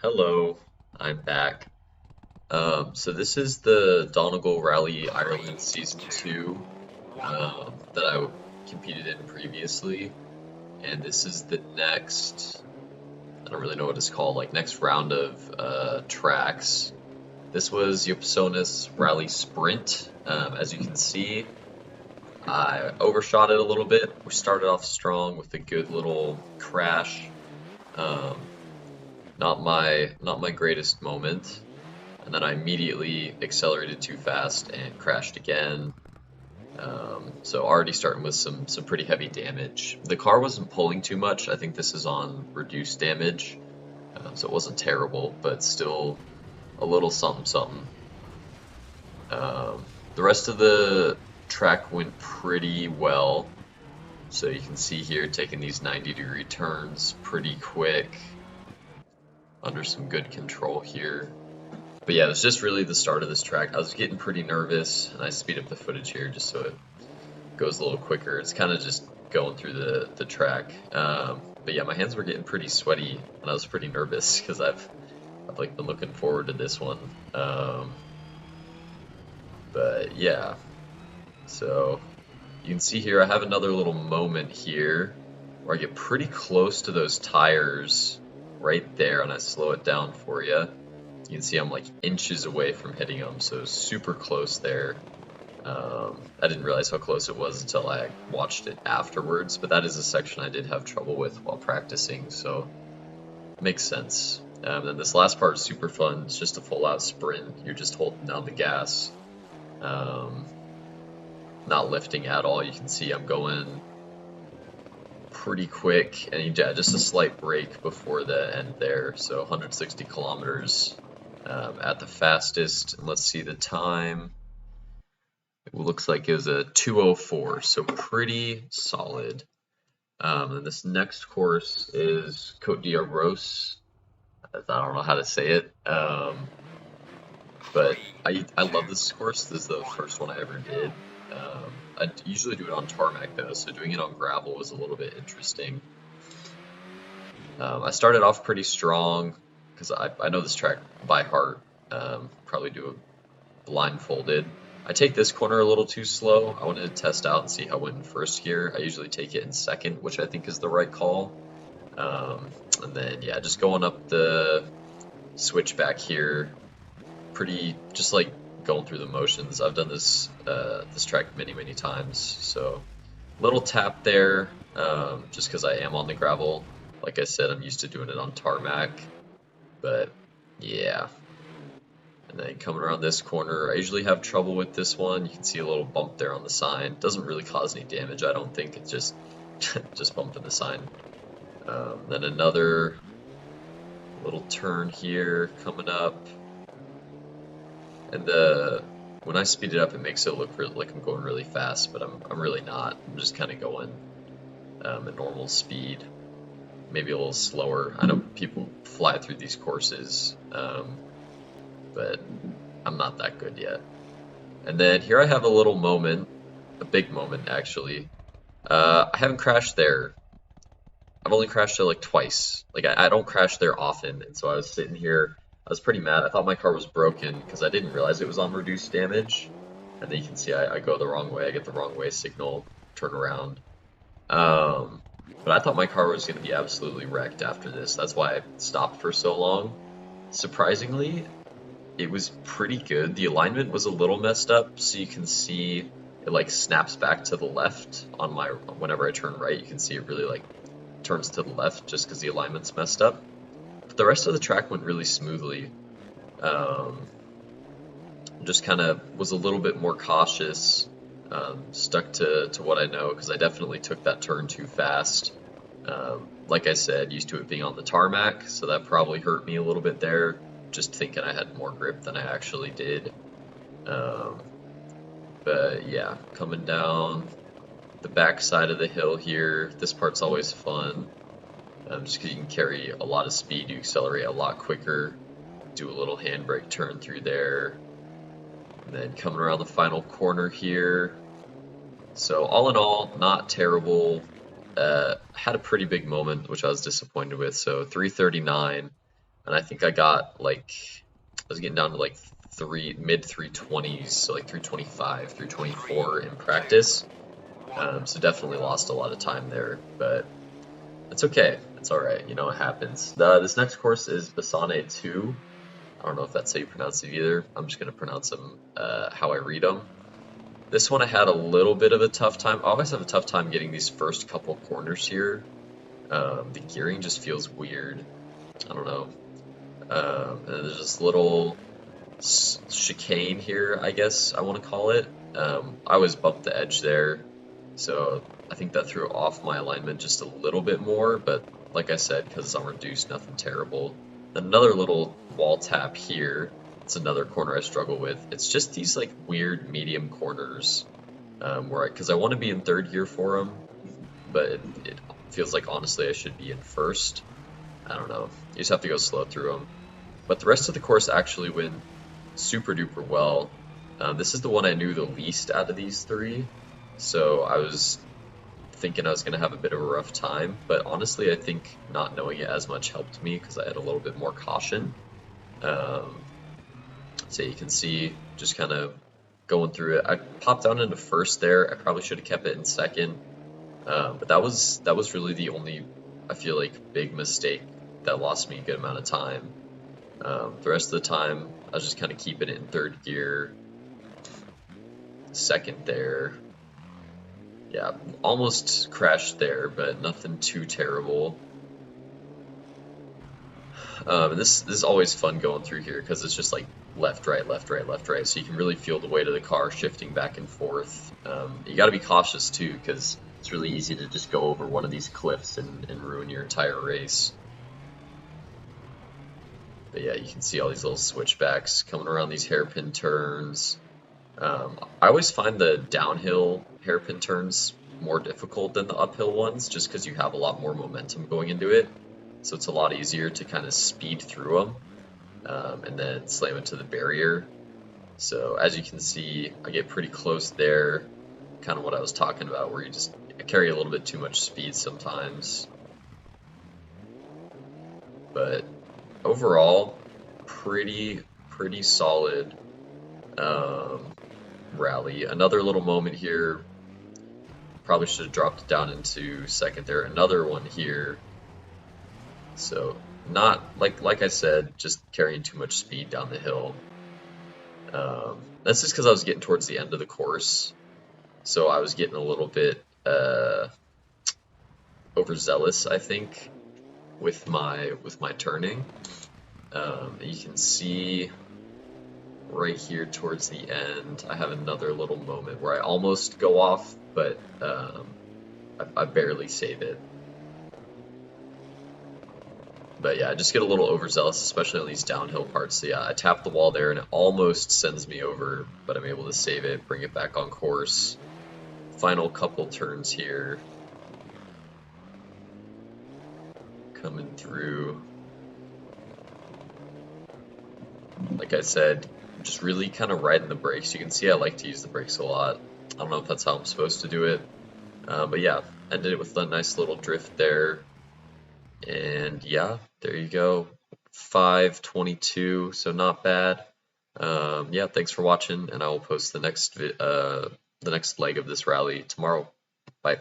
Hello, I'm back. So this is the Donegal Rally Ireland Season 2 that I competed in previously, and this is the next, I don't really know what it's called, like next round of tracks. This was Ypsonis Rally Sprint. As you can see, I overshot it a little bit. We started off strong with a good little crash. Um, not my greatest moment. And then I immediately accelerated too fast and crashed again. So already starting with some pretty heavy damage. The car wasn't pulling too much. I think this is on reduced damage, so it wasn't terrible, but still a little something something. The rest of the track went pretty well. So you can see here taking these 90-degree turns pretty quick under some good control here. But yeah, it was just really the start of this track. I was getting pretty nervous, and I speed up the footage here just so it goes a little quicker. It's kind of just going through the track. But yeah, my hands were getting pretty sweaty, and I was pretty nervous because I've like been looking forward to this one. But yeah, so you can see here I have another little moment here where I get pretty close to those tires right there, and I slow it down for you. You can see I'm like inches away from hitting them, so super close there. I didn't realize how close it was until I watched it afterwards, but that is a section I did have trouble with while practicing, so makes sense. And this last part is super fun. It's just a full-out sprint. You're just holding down the gas, um, not lifting at all. You can see I'm going pretty quick, and yeah, just a slight break before the end there. So 160 kilometers at the fastest. And let's see the time. It looks like it was a 2:04, so pretty solid. And this next course is Côte d'Arros. I don't know how to say it, but I love this course. This is the first one I ever did. I usually do it on tarmac though, so doing it on gravel was a little bit interesting. I started off pretty strong because I know this track by heart. Probably do it blindfolded. I take this corner a little too slow. I wanted to test out and see how it went in first gear. I usually take it in second, which I think is the right call. And then yeah, just going up the switchback here, pretty just like going through the motions. I've done this this track many times, so little tap there, just because I am on the gravel. Like I said, I'm used to doing it on tarmac, but yeah. And then coming around this corner, I usually have trouble with this one. You can see a little bump there on the sign. Doesn't really cause any damage, I don't think. It's just just bumping the sign. Then another little turn here coming up. And when I speed it up, it makes it look like I'm going really fast, but I'm really not. I'm just kind of going at normal speed, maybe a little slower. I know people fly through these courses, but I'm not that good yet. And then here I have a little moment, a big moment actually. I haven't crashed there. I've only crashed there like twice. Like I don't crash there often, and so I was sitting here. I was pretty mad. I thought my car was broken because I didn't realize it was on reduced damage. And then you can see I go the wrong way. I get the wrong way signal, turn around. But I thought my car was going to be absolutely wrecked after this. That's why I stopped for so long. Surprisingly, it was pretty good. The alignment was a little messed up, so you can see it like snaps back to the left on my whenever I turn right. You can see it really like turns to the left just because the alignment's messed up. But the rest of the track went really smoothly. Just kind of was a little bit more cautious, stuck to what I know because I definitely took that turn too fast. Like I said, used to it being on the tarmac, so that probably hurt me a little bit there, just thinking I had more grip than I actually did. But yeah, coming down the back side of the hill here, this part's always fun. Just because you can carry a lot of speed, you accelerate a lot quicker. Do a little handbrake turn through there. And then coming around the final corner here. So all in all, not terrible. Had a pretty big moment, which I was disappointed with. So 339. and I think I got like I was getting down to like mid 320s, so like 325, 324 in practice. So definitely lost a lot of time there, but it's okay. It's all right. You know, it happens. This next course is Basane 2. I don't know if that's how you pronounce it either. I'm just gonna pronounce them how I read them. This one I had a little bit of a tough time. I always have a tough time getting these first couple corners here. The gearing just feels weird. I don't know. And there's this little chicane here, I guess I want to call it. I always bumped the edge there, so I think that threw off my alignment just a little bit more, but like I said, because it's on reduced, nothing terrible. Then another little wall tap here. It's another corner I struggle with. It's just these like weird medium corners because I want to be in third gear for them, but it feels like honestly I should be in first. I don't know. You just have to go slow through them. But the rest of the course actually went super duper well. This is the one I knew the least out of these three, so I was thinking I was going to have a bit of a rough time, but honestly I think not knowing it as much helped me because I had a little bit more caution. Um, so you can see just kind of going through it. I popped down into first there. I probably should have kept it in second, but that was really the only, I feel like, big mistake that lost me a good amount of time. The rest of the time, I was just kind of keeping it in third gear, second there. Yeah, almost crashed there, but nothing too terrible. This is always fun going through here because it's just like left, right, left, right, left, right. So you can really feel the weight of the car shifting back and forth. You got to be cautious too because it's really easy to just go over one of these cliffs and ruin your entire race. But yeah, you can see all these little switchbacks coming around these hairpin turns. I always find the downhill hairpin turns more difficult than the uphill ones just because you have a lot more momentum going into it. So it's a lot easier to kind of speed through them and then slam into the barrier. So as you can see, I get pretty close there, kind of what I was talking about, where you just carry a little bit too much speed sometimes. But overall, pretty solid rally. Another little moment here. Probably should have dropped it down into second there. Another one here. So not like I said, just carrying too much speed down the hill. That's just because I was getting towards the end of the course, so I was getting a little bit overzealous, I think, with my turning. You can see right here towards the end, I have another little moment where I almost go off, but I barely save it. But yeah, I just get a little overzealous, especially on these downhill parts. So yeah, I tap the wall there and it almost sends me over, but I'm able to save it, bring it back on course. Final couple turns here. Coming through. Like I said, just really kind of riding the brakes. You can see I like to use the brakes a lot. I don't know if that's how I'm supposed to do it. But yeah, ended it with a nice little drift there. And yeah, there you go. 5:22, so not bad. Yeah, thanks for watching, and I will post the next leg of this rally tomorrow. Bye.